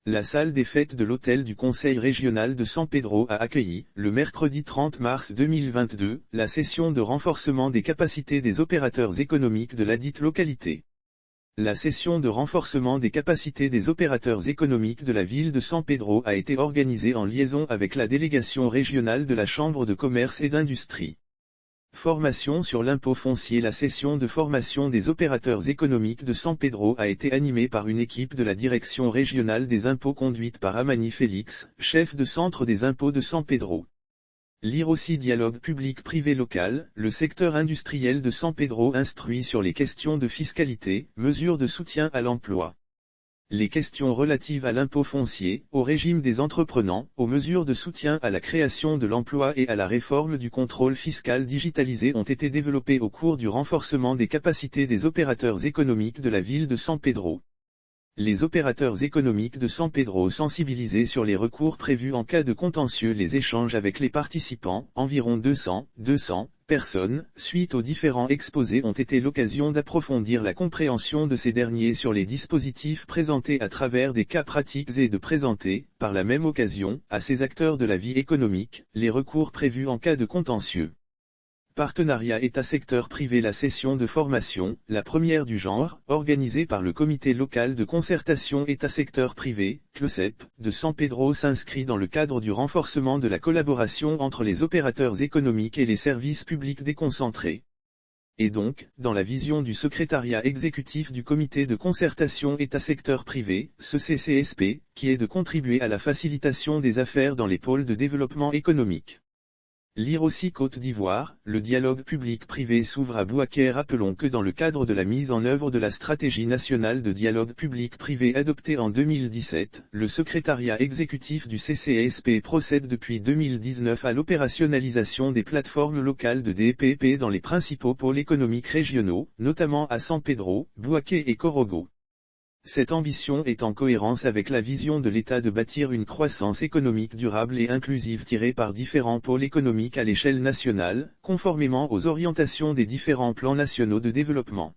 La salle des fêtes de l'hôtel du Conseil régional de San Pedro a accueilli, le mercredi 30 mars 2022, la session de renforcement des capacités des opérateurs économiques de ladite localité. La session de renforcement des capacités des opérateurs économiques de la ville de San Pedro a été organisée en liaison avec la délégation régionale de la Chambre de commerce et d'industrie. Formation sur l'impôt foncier. La session de formation des opérateurs économiques de San Pedro a été animée par une équipe de la Direction régionale des impôts conduite par Amani Félix, chef de centre des impôts de San Pedro. Lire aussi dialogue public-privé local, le secteur industriel de San Pedro instruit sur les questions de fiscalité, mesures de soutien à l'emploi. Les questions relatives à l'impôt foncier, au régime des entreprenants, aux mesures de soutien à la création de l'emploi et à la réforme du contrôle fiscal digitalisé ont été développées au cours du renforcement des capacités des opérateurs économiques de la ville de San Pedro. Les opérateurs économiques de San Pedro sensibilisés sur les recours prévus en cas de contentieux. Les échanges avec les participants, environ 200 personnes, suite aux différents exposés ont été l'occasion d'approfondir la compréhension de ces derniers sur les dispositifs présentés à travers des cas pratiques et de présenter, par la même occasion, à ces acteurs de la vie économique, les recours prévus en cas de contentieux. Partenariat État-secteur privé. La session de formation, la première du genre, organisée par le Comité local de concertation État-secteur privé, CLOSEP, de San Pedro s'inscrit dans le cadre du renforcement de la collaboration entre les opérateurs économiques et les services publics déconcentrés. Et donc, dans la vision du secrétariat exécutif du Comité de concertation État-secteur privé, ce CCSP, qui est de contribuer à la facilitation des affaires dans les pôles de développement économique. Lire aussi Côte d'Ivoire, le dialogue public-privé s'ouvre à Bouaké. Rappelons que dans le cadre de la mise en œuvre de la stratégie nationale de dialogue public-privé adoptée en 2017, le secrétariat exécutif du CCSP procède depuis 2019 à l'opérationnalisation des plateformes locales de DPP dans les principaux pôles économiques régionaux, notamment à San Pedro, Bouaké et Corogo. Cette ambition est en cohérence avec la vision de l'État de bâtir une croissance économique durable et inclusive tirée par différents pôles économiques à l'échelle nationale, conformément aux orientations des différents plans nationaux de développement.